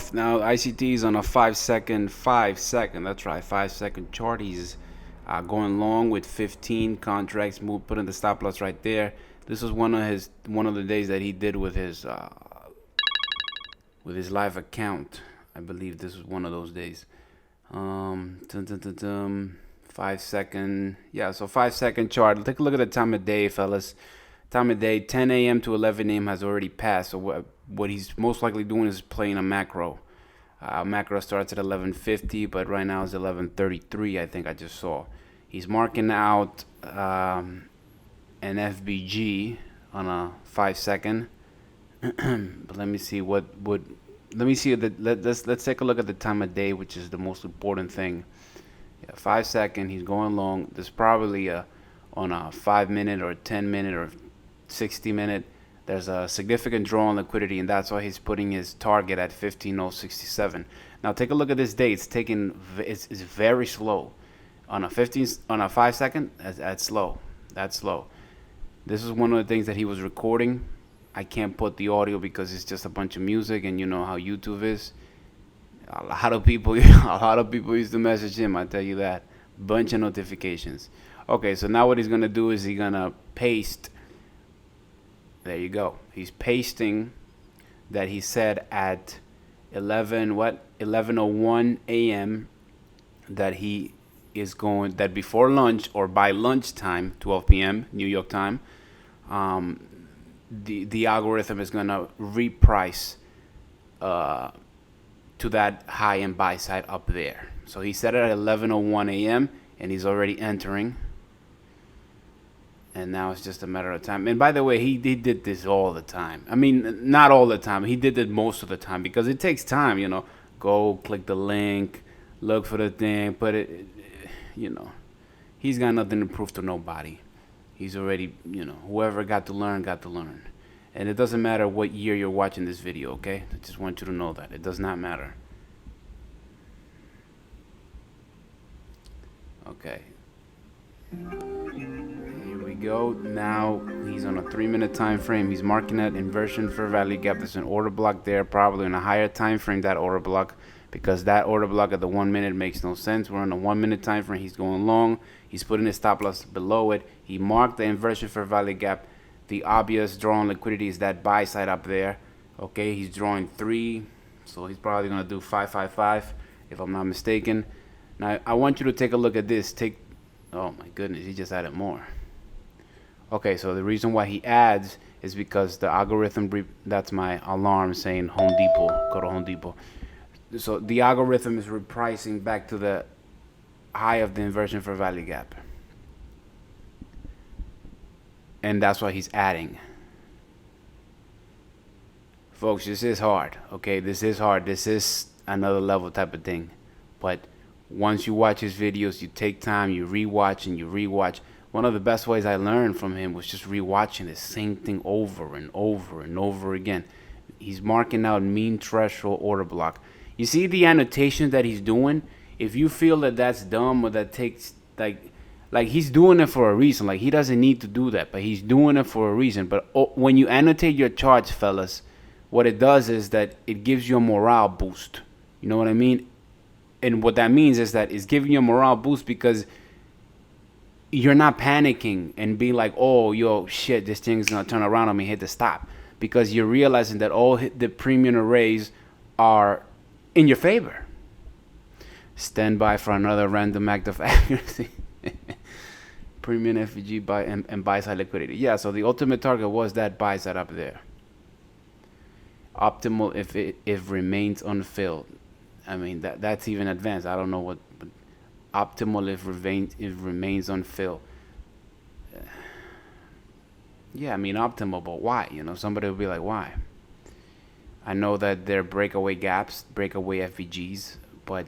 off. Now ICT is on a 5 second. That's right, 5 second chart. He's going long with 15 contracts. Putting the stop loss right there. This was one of the days that he did with his live account. I believe this was one of those days. Dun, dun, dun, dun. 5 second. Yeah, so 5 second chart. Take a look at the time of day, fellas. Time of day, 10 a.m. to 11 a.m. has already passed. So what he's most likely doing is playing a macro. Macro starts at 11:50, but right now it's 11:33. I think I just saw. He's marking out an FBG on a 5 second. But let me see what would. Let me see that. Let's take a look at the time of day, which is the most important thing. Yeah, 5 second. He's going long. There's probably on a 5 minute or 10 minute or 60 minute. There's a significant draw on liquidity, and that's why he's putting his target at 15.067. Now take a look at this day. It's very slow. On a 5 second, that's slow. That's slow. This is one of the things that he was recording. I can't put the audio because it's just a bunch of music, and you know how YouTube is. A lot of people used to message him. I tell you that. Bunch of notifications. Okay, so now what he's gonna do is he's gonna paste. There you go. He's pasting that he said at 11:01 a.m. that he is going, that before lunch or by lunchtime, 12 p.m. New York time, the algorithm is gonna reprice to that high and buy side up there. So he said it at 11:01 a.m. and he's already entering. And now it's just a matter of time. And by the way, he did this all the time. I mean, not all the time. He did it most of the time because it takes time, you know. Go click the link, look for the thing, put it, you know. He's got nothing to prove to nobody. He's already, you know, whoever got to learn, got to learn. And it doesn't matter what year you're watching this video, okay? I just want you to know that. It does not matter. Okay. Here we go. Now he's on a 3-minute time frame. He's marking that inversion fair value gap. There's an order block there, probably in a higher time frame, that order block, because that order block at the 1 minute makes no sense. We're on a 1 minute time frame. He's going long. He's putting his stop loss below it. He marked the inversion fair value gap. The obvious draw on liquidity is that buy side up there. Okay, he's drawing 3, so he's probably gonna do 555 if I'm not mistaken. Now I want you to take a look at this. Oh my goodness, he just added more. Okay, so the reason why he adds is because the algorithm, that's my alarm saying Home Depot, go to Home Depot. So the algorithm is repricing back to the high of the inversion fair value gap. And that's why he's adding. Folks, this is hard. Okay, this is hard. This is another level type of thing. But once you watch his videos, you take time, you rewatch and you rewatch. One of the best ways I learned from him was just rewatching the same thing over and over and over again. He's marking out mean threshold order block. You see the annotation that he's doing? If you feel that that's dumb or that takes like he's doing it for a reason. Like he doesn't need to do that, but he's doing it for a reason. But when you annotate your charts, fellas, what it does is that it gives you a morale boost. You know what I mean? And what that means is that it's giving you a morale boost because you're not panicking and being like, oh, yo, shit, this thing's going to turn around on me, hit the stop. Because you're realizing that all the premium arrays are in your favor. Stand by for another random act of accuracy. Premium FVG buy and buy side liquidity. Yeah, so the ultimate target was that buy side up there. Optimal if remains unfilled. I mean that's even advanced. I don't know what, but optimal if remains unfilled. Yeah, I mean optimal, but why? You know, somebody will be like, why? I know that they're breakaway gaps, breakaway FVGs, but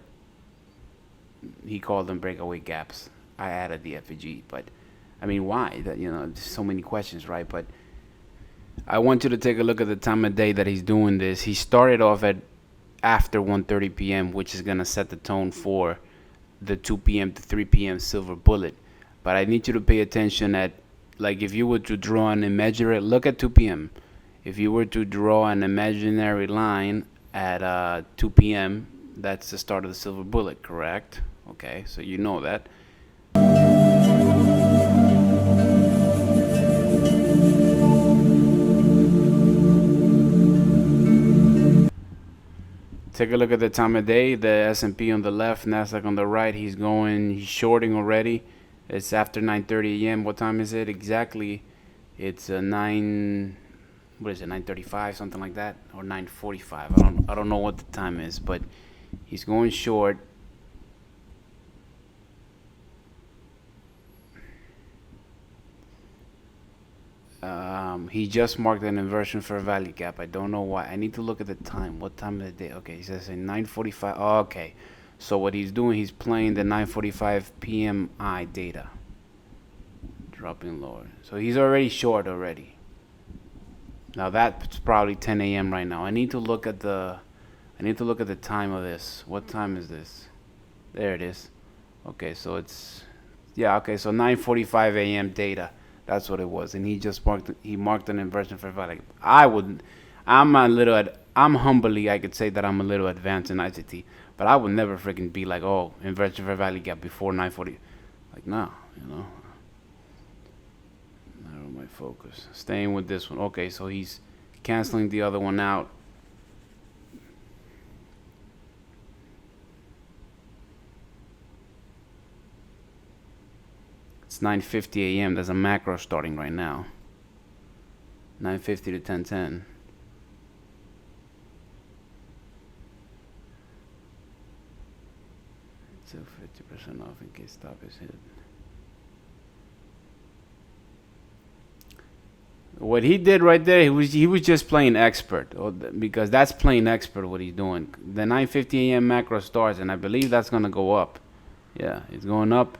he called them breakaway gaps. I added the FVG, but I mean, why? That, you know, there's so many questions, right? But I want you to take a look at the time of day that he's doing this. He started off at after 1:30 p.m., which is gonna set the tone for the 2 p.m. to 3 p.m. silver bullet. But I need you to pay attention at, like, if you were to draw an imaginary, look at 2 p.m. If you were to draw an imaginary line at 2 p.m. That's the start of the silver bullet, correct? Okay, so you know that. Take a look at the time of day. The S&P on the left, Nasdaq on the right. He's shorting already. It's after 9:30 a.m. What time is it exactly? It's 9. What is it? 9:35, something like that, or 9:45. I don't know what the time is, but he's going short. He just marked an inversion for a value gap. I don't know why. I need to look at the time. What time of the day? Okay, he says in 9:45. Oh, okay. So what he's doing, he's playing the 9:45 PMI data. Dropping lower. So he's already short already. Now that's probably 10 a.m. right now. I need to look at the time of this. What time is this? There it is. Okay, so it's yeah, okay, so 9:45 a.m. data. That's what it was. And he marked an inversion for value. I'm humbly I could say that I'm a little advanced in ICT, but I would never freaking be like, "Oh, inversion for value gap before 9:40." Like, nah, narrow my focus. Staying with this one. Okay, so he's canceling the other one out. It's 9:50 a.m. There's a macro starting right now. 9:50 to 10:10. So 50% off in case stop is hit. What he did right there, he was just playing expert, because that's playing expert what he's doing. The 9:50 a.m. macro starts, and I believe that's gonna go up. Yeah, it's going up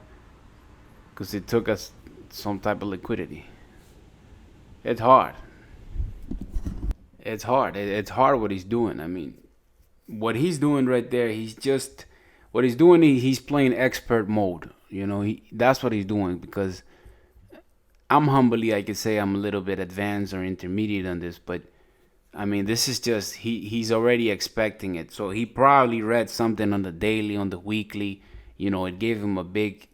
because it took us some type of liquidity. It's hard. It's hard. It's hard what he's doing. I mean, what he's doing right there, what he's doing. He's playing expert mode. That's what he's doing, because I'm humbly, I could say I'm a little bit advanced or intermediate on this, but I mean, this is just he's already expecting it. So he probably read something on the daily, on the weekly. It gave him a big,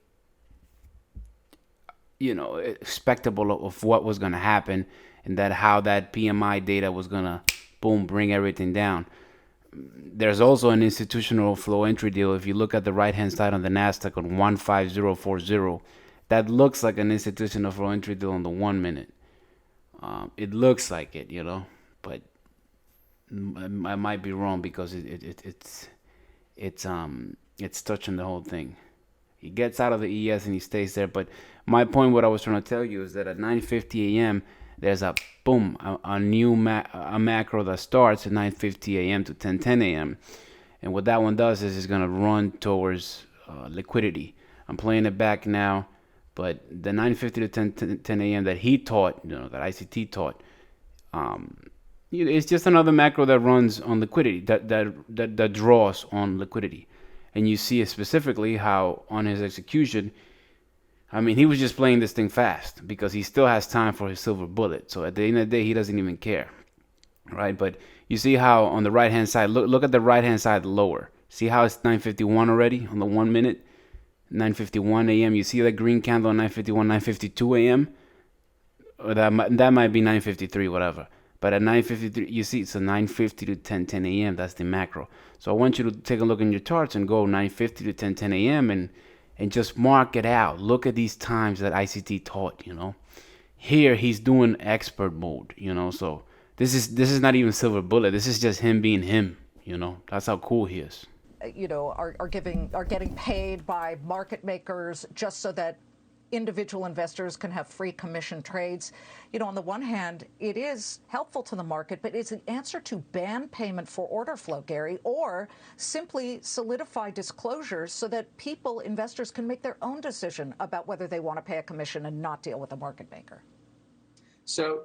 spectacle of what was gonna happen, and that how that PMI data was gonna boom bring everything down. There's also an institutional flow entry deal. If you look at the right hand side on the Nasdaq on 15040, that looks like an institutional flow entry deal on the 1 minute. It looks like it, but I might be wrong, because it's touching the whole thing. He gets out of the ES and he stays there. But my point, what I was trying to tell you, is that at 9:50 a.m. there's a boom, a new a macro that starts at 9:50 a.m. to 10:10 a.m. And what that one does is it's gonna run towards liquidity. I'm playing it back now, but the 9:50 to 10 a.m. that he taught, that ICT taught, it's just another macro that runs on liquidity, that draws on liquidity. And you see specifically how on his execution, I mean, he was just playing this thing fast because he still has time for his silver bullet. So at the end of the day, he doesn't even care, right? But you see how on the right hand side, look at the right hand side lower. See how it's 9:51 already on the 1 minute, 9:51 a.m. You see that green candle on 9:51, 9:52 a.m. Or that might be 9:53, whatever. But at 9:53, you see it's a 9:50 to 10:10 a.m. That's the macro. So I want you to take a look in your charts and go 9:50 to 10:10 a.m. and just mark it out. Look at these times that ICT taught. Here he's doing expert mode. So this is not even silver bullet. This is just him being him. That's how cool he is. Are getting paid by market makers just so that individual investors can have free commission trades. On the one hand, it is helpful to the market, but it's an answer to ban payment for order flow, Gary, or simply solidify disclosures so that investors can make their own decision about whether they want to pay a commission and not deal with a market maker. So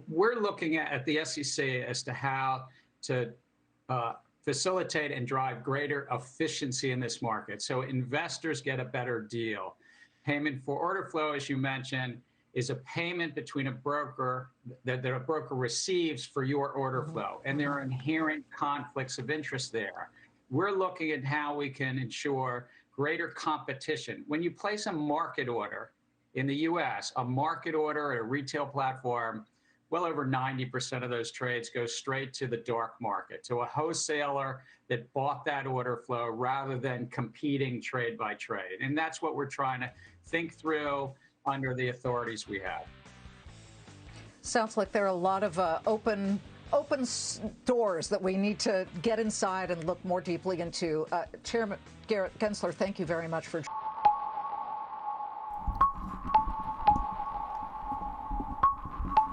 we're looking at the SEC as to how to facilitate and drive greater efficiency in this market so investors get a better deal. Payment for order flow, as you mentioned, is a payment between a broker that a broker receives for your order flow, and there are inherent conflicts of interest there. We're looking at how we can ensure greater competition. When you place a market order in the US, a market order at a retail platform, well over 90% of those trades go straight to the dark market, to a wholesaler that bought that order flow rather than competing trade by trade. And that's what we're trying to think through under the authorities we have. Sounds like there are a lot of open doors that we need to get inside and look more deeply into. Chairman Garrett Gensler, thank you very much for.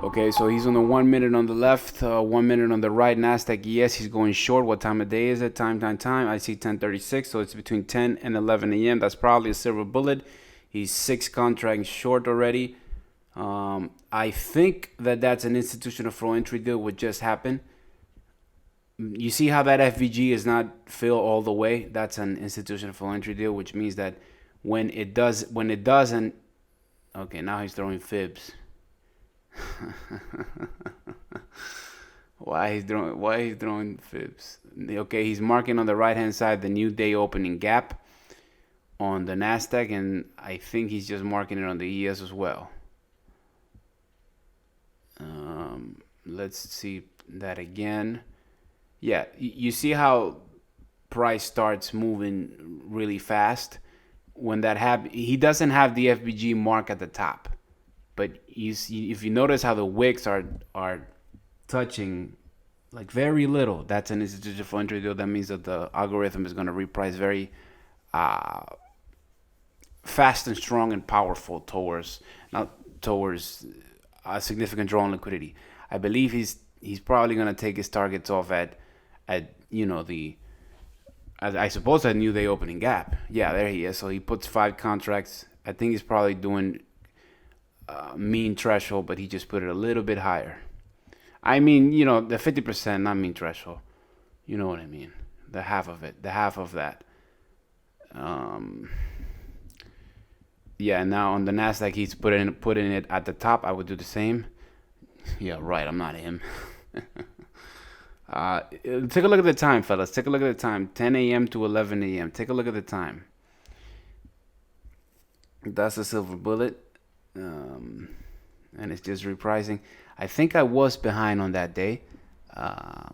Okay, so he's on the 1 minute on the left, 1 minute on the right. Nasdaq, yes, he's going short. What time of day is it? Time. I see 10:36, so it's between 10 and 11 a.m. That's probably a silver bullet. He's 6 contracts short already. I think that's an institutional flow entry deal would just happen. You see how that FVG is not filled all the way? That's an institutional flow entry deal, which means that when it doesn't, okay, now he's throwing fibs. Why he's throwing fibs? Okay, he's marking on the right hand side the new day opening gap on the Nasdaq, and I think he's just marking it on the ES as well. Let's see that again. Yeah, you see how price starts moving really fast when that happens. He doesn't have the FBG mark at the top, but you see, if you notice how the wicks are touching like very little, that's an institutional flow entry deal. That means that the algorithm is going to reprice very fast and strong and powerful towards a significant draw on liquidity. I believe he's probably going to take his targets off at I suppose that new day opening gap. Yeah, there he is. So he puts 5 contracts. I think he's probably doing mean threshold, but he just put it a little bit higher. I mean, the 50%, not mean threshold. You know what I mean? The half of it, the half of that. Yeah, and now on the Nasdaq, he's putting it at the top. I would do the same. Yeah, right. I'm not him. Take a look at the time, fellas. Take a look at the time. 10 a.m. to 11 a.m. Take a look at the time. That's a silver bullet. And it's just repricing. I think I was behind on that day. I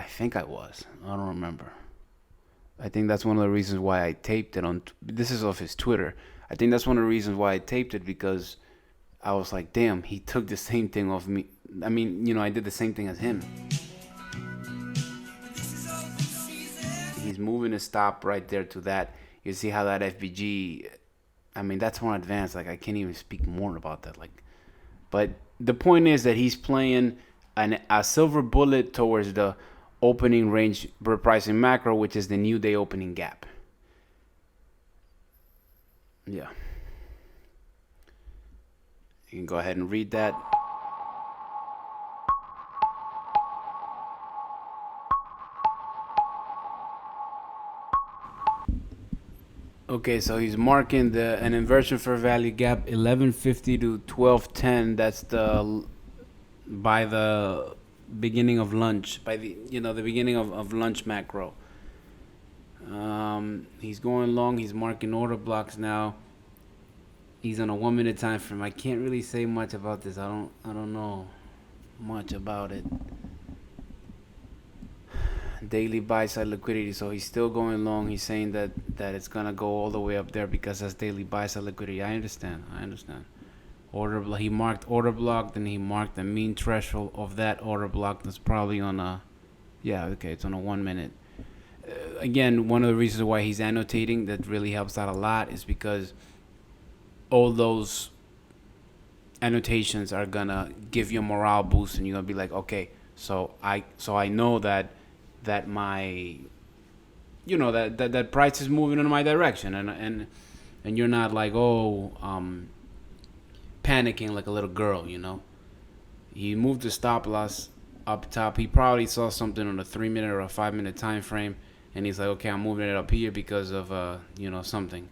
think I was. I don't remember. I think that's one of the reasons why I taped it on. This is off his Twitter. I think that's one of the reasons why I taped it, because I was like, damn, he took the same thing off me. I mean, I did the same thing as him. He's moving a stop right there to that. You see how that FBG, I mean, that's more advanced. Like, I can't even speak more about that. But the point is that he's playing a silver bullet towards the opening range repricing macro, which is the new day opening gap. Yeah. You can go ahead and read that. Okay, so he's marking an inversion fair value gap 1150 to 1210. That's by the beginning of lunch, by the beginning of lunch macro. He's going long. He's marking order blocks now. He's on a 1 minute time frame. I can't really say much about this. I don't know much about it. Daily buy side liquidity. So he's still going long. He's saying that it's gonna go all the way up there because that's daily buy side liquidity. I understand. He marked order block, then he marked the mean threshold of that order block. That's probably on it's on a 1 minute. Again, one of the reasons why he's annotating that really helps out a lot is because all those annotations are gonna give you a morale boost, and you're gonna be like, okay, so I know that my that price is moving in my direction, and you're not like panicking like a little girl. He moved the stop loss up top. He probably saw something on a 3 minute or a 5 minute time frame, and he's like, okay, I'm moving it up here because of something.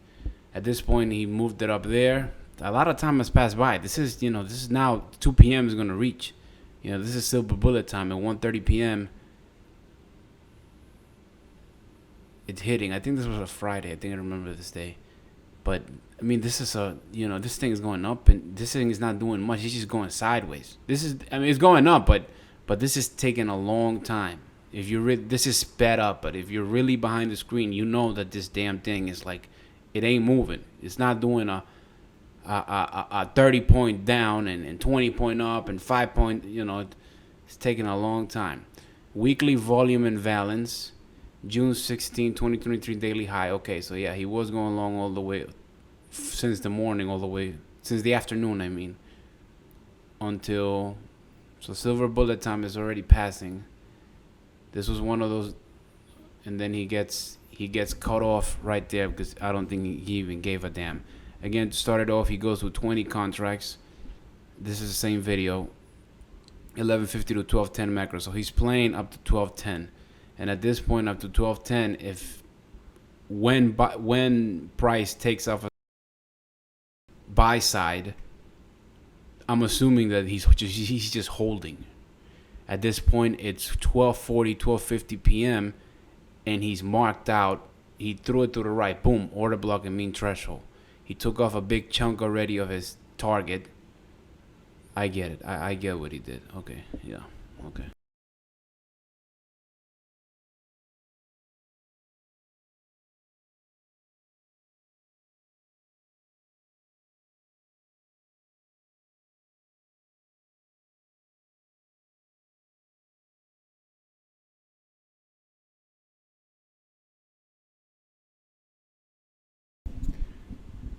At this point, he moved it up there, a lot of time has passed by. This is this is now 2 p.m. is gonna reach. This is silver bullet time at 1:30 p.m. It's hitting. I think this was a Friday. I think I remember this day. But I mean, this is this thing is going up, and this thing is not doing much. It's just going sideways. It's going up, but this is taking a long time. If you're this is sped up, but if you're really behind the screen, you know that this damn thing is like, it ain't moving. It's not doing a 30 point down and 20 point up and 5 point. It's taking a long time. Weekly volume imbalance. June 16, 2023 daily high. Okay, so yeah, he was going long all the way since the morning, all the way since the afternoon, I mean, until so silver bullet time is already passing. This was one of those, and then he gets cut off right there because I don't think he even gave a damn. Again, started off, he goes with 20 contracts. This is the same video. 11:50 to 12:10 macro. So he's playing up to 12:10. And at this point, up to 12:10, when price takes off a buy side, I'm assuming that he's just holding. At this point, it's 12:40, 12:50 p.m., and he's marked out. He threw it to the right. Boom, order block and mean threshold. He took off a big chunk already of his target. I get it. I get what he did. Okay, yeah, okay.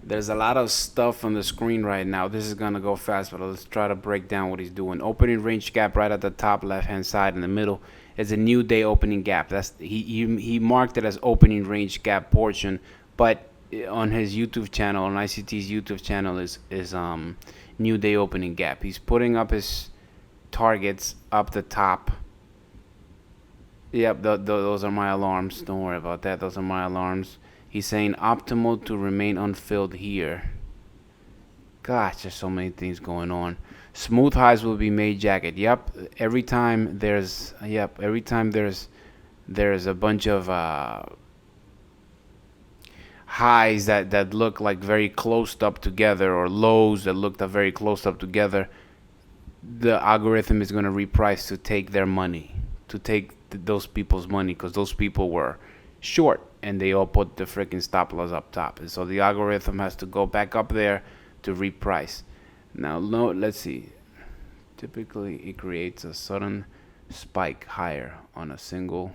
There's a lot of stuff on the screen right now. This is gonna go fast, but let's try to break down what he's doing. Opening range gap right at the top left hand side in the middle is a new day opening gap. That's he marked it as opening range gap portion, but on his YouTube channel, on ICT's YouTube channel, is new day opening gap. He's putting up his targets up the top. Yep, those are my alarms. Don't worry about that. Those are my alarms. He's saying optimal to remain unfilled here. Gosh, there's so many things going on. Smooth highs will be made jagged. Yep. Every time there's a bunch of highs that look like very close up together, or lows that looked very close up together, the algorithm is going to reprice to take their money, to take those people's money, because those people were short and they all put the freaking stop loss up top, and so the algorithm has to go back up there to reprice. Now, no, let's see. Typically, it creates a sudden spike higher on a single.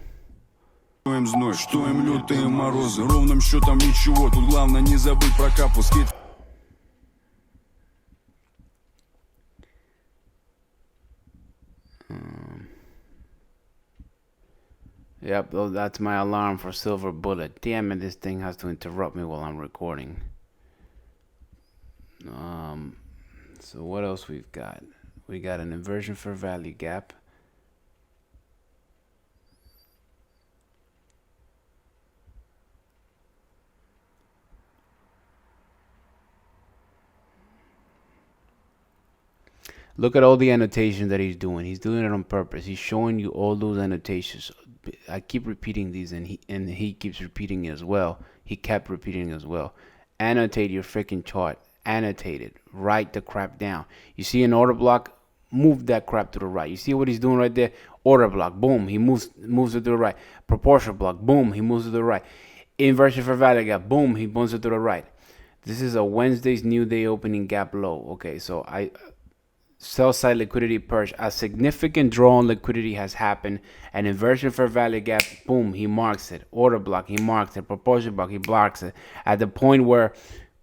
Yep, that's my alarm for silver bullet. Damn it, this thing has to interrupt me while I'm recording. So what else we've got? We got an inversion fair value gap. Look at all the annotations that he's doing. He's doing it on purpose. He's showing you all those annotations. I keep repeating these, and he keeps repeating it as well. He kept repeating it as well. Annotate your freaking chart. Annotate it. Write the crap down. You see an order block? Move that crap to the right. You see what he's doing right there? Order block. Boom. He moves it to the right. Proportional block. Boom. He moves it to the right. Inversion for value gap. Boom. He moves it to the right. This is a Wednesday's new day opening gap low. Okay, so sell side liquidity purge. A significant draw on liquidity has happened. An inversion for value gap. Boom. He marks it. Order block. He marks it. Proportion block. He blocks it. At the point where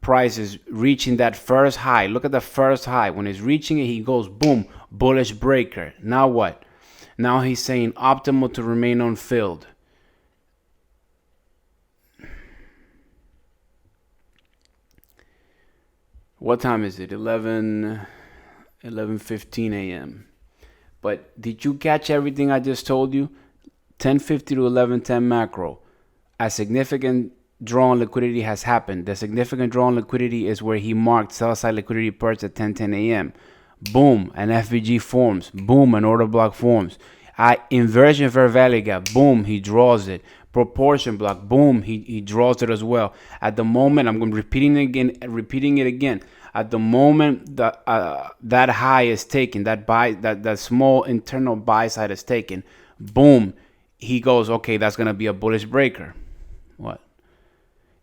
price is reaching that first high. Look at the first high. When it's reaching it, he goes boom, bullish breaker. Now what? Now he's saying optimal to remain unfilled. What time is it? 11:15 a.m. But did you catch everything I just told you? 10:50 to 11:10 macro. A significant draw on liquidity has happened. The significant draw on liquidity is where he marked sell side liquidity purchase at 10:10 a.m. Boom, an FVG forms. Boom, an order block forms. Inversion fair value gap. Boom, he draws it. Proportion block. Boom, he draws it as well. At the moment, I'm repeating it again. At the moment that high is taken, that small internal buy side is taken. Boom, he goes, okay, that's gonna be a bullish breaker. What?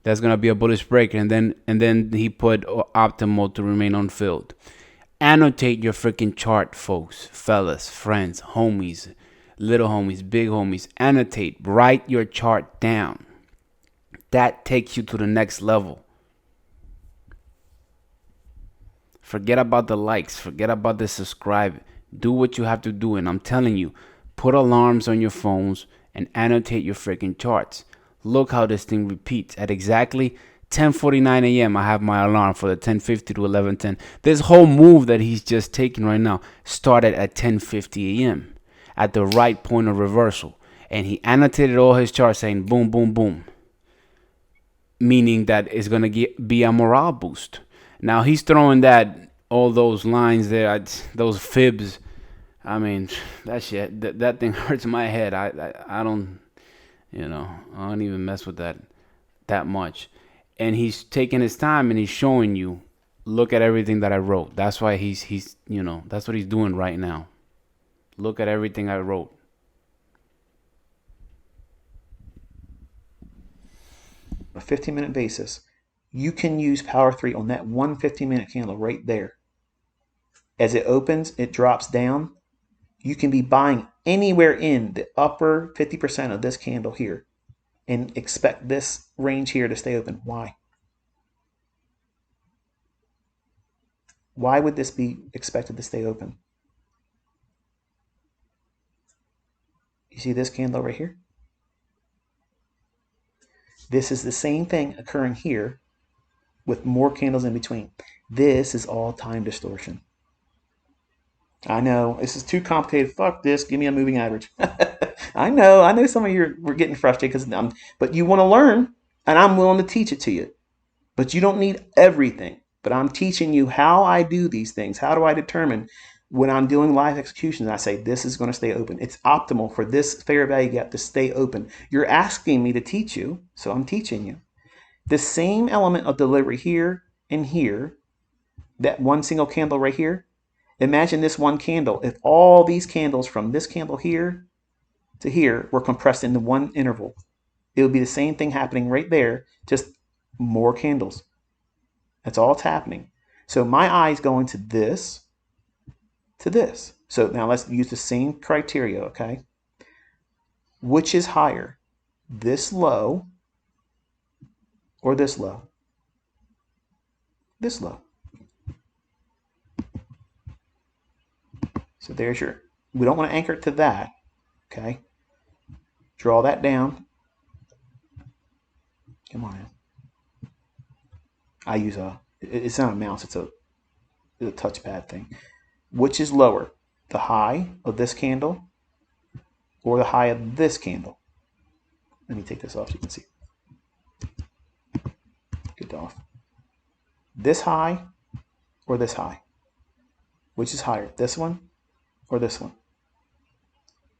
That's gonna be a bullish breaker, and then he put optimal to remain unfilled. Annotate your freaking chart, folks, fellas, friends, homies, little homies, big homies. Annotate, write your chart down. That takes you to the next level. Forget about the likes, forget about the subscribe. Do what you have to do, and I'm telling you, put alarms on your phones and annotate your freaking charts. Look how this thing repeats. At exactly 10:49 a.m. I have my alarm for the 10:50 to 11:10. This whole move that he's just taking right now started at 10:50 a.m. at the right point of reversal, and he annotated all his charts saying boom, boom, boom, meaning that it's gonna be a morale boost. Now he's throwing all those lines there, those fibs. I mean, that shit, that thing hurts my head. I don't, I don't even mess with that much. And he's taking his time and he's showing you, look at everything that I wrote. That's why he's that's what he's doing right now. Look at everything I wrote. A 15-minute basis, you can use power 3 on that one 15-minute candle right there. As it opens, it drops down. You can be buying anywhere in the upper 50% of this candle here and expect this range here to stay open. Why? Why would this be expected to stay open? You see this candle right here? This is the same thing occurring here with more candles in between. This is all time distortion. I know, this is too complicated. Fuck this, give me a moving average. I know some of you were getting frustrated because but you want to learn, and I'm willing to teach it to you. But you don't need everything. But I'm teaching you how I do these things. How do I determine when I'm doing live executions? I say this is going to stay open. It's optimal for this fair value gap to stay open. You're asking me to teach you, so I'm teaching you. The same element of delivery here and here, that one single candle right here, imagine this one candle. If all these candles from this candle here to here were compressed into one interval, it would be the same thing happening right there, just more candles. That's all that's happening. So my eye is going to this, to this. So now let's use the same criteria, okay? Which is higher, this low or this low? This low. So there's we don't want to anchor it to that, okay? Draw that down. Come on. I use it's not a mouse, it's a touchpad thing. Which is lower, the high of this candle or the high of this candle? Let me take this off so you can see. Get off. This high or this high? Which is higher, this one or this one?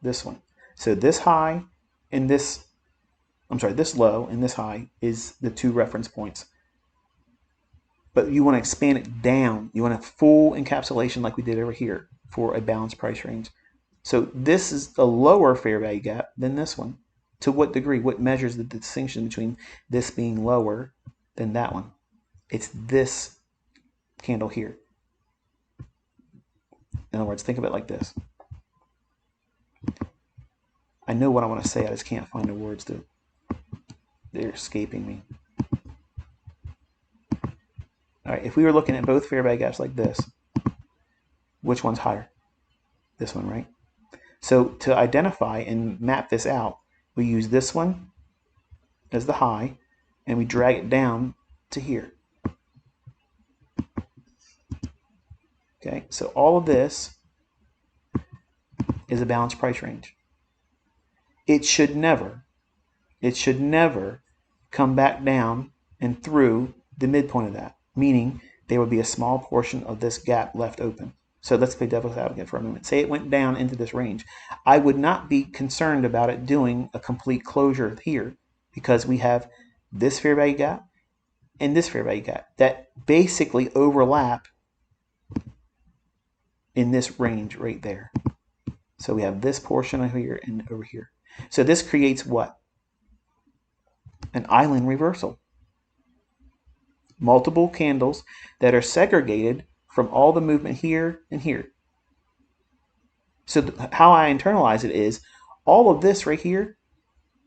This one. So this high and this low and this high is the two reference points. But you want to expand it down. You want a full encapsulation like we did over here for a balanced price range. So this is a lower fair value gap than this one. To what degree? What measures the distinction between this being lower than that one? It's this candle here. In other words, think of it like this. I know what I want to say, I just can't find the words to. They're escaping me. All right, if we were looking at both fair value gaps like this, which one's higher? This one, right? So to identify and map this out, we use this one as the high, and we drag it down to here. Okay, so all of this is a balanced price range. It should never come back down and through the midpoint of that, meaning there would be a small portion of this gap left open. So let's play devil's advocate for a moment. Say it went down into this range. I would not be concerned about it doing a complete closure here because we have this fair value gap and this fair value gap that basically overlap in this range right there. So we have this portion over here and over here. So this creates what? An island reversal. Multiple candles that are segregated from all the movement here and here. So how I internalize it is all of this right here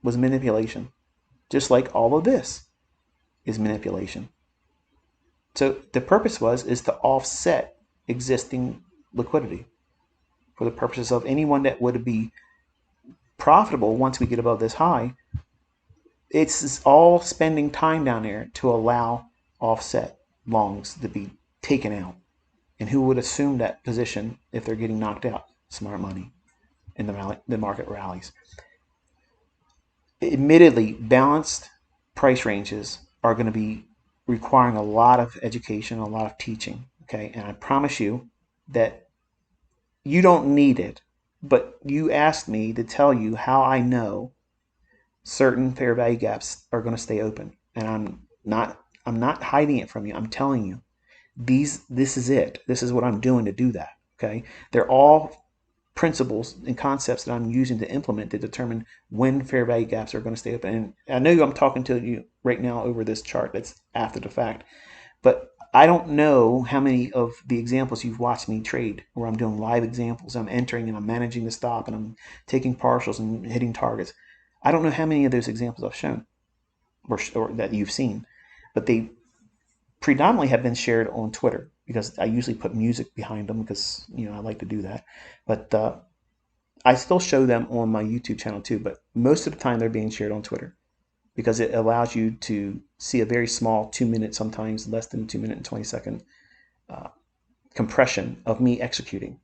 was manipulation, just like all of this is manipulation. So the purpose is to offset existing liquidity for the purposes of anyone that would be profitable once we get above this high. It's all spending time down there to allow offset longs to be taken out. And who would assume that position if they're getting knocked out? Smart money in the market rallies. Admittedly, balanced price ranges are going to be requiring a lot of education, a lot of teaching. Okay, and I promise you that you don't need it, but you asked me to tell you how I know certain fair value gaps are going to stay open, and I'm not hiding it from you. I'm telling you, this is it. This is what I'm doing to do that. Okay, they're all principles and concepts that I'm using to implement to determine when fair value gaps are going to stay open. And I know I'm talking to you right now over this chart that's after the fact, but I don't know how many of the examples you've watched me trade where I'm doing live examples. I'm entering and I'm managing the stop and I'm taking partials and hitting targets. I don't know how many of those examples I've shown or that you've seen, but they predominantly have been shared on Twitter because I usually put music behind them because I like to do that. But I still show them on my YouTube channel too. But most of the time they're being shared on Twitter because it allows you to see a very small 2-minute, sometimes less than 2 minute and 20-second compression of me executing.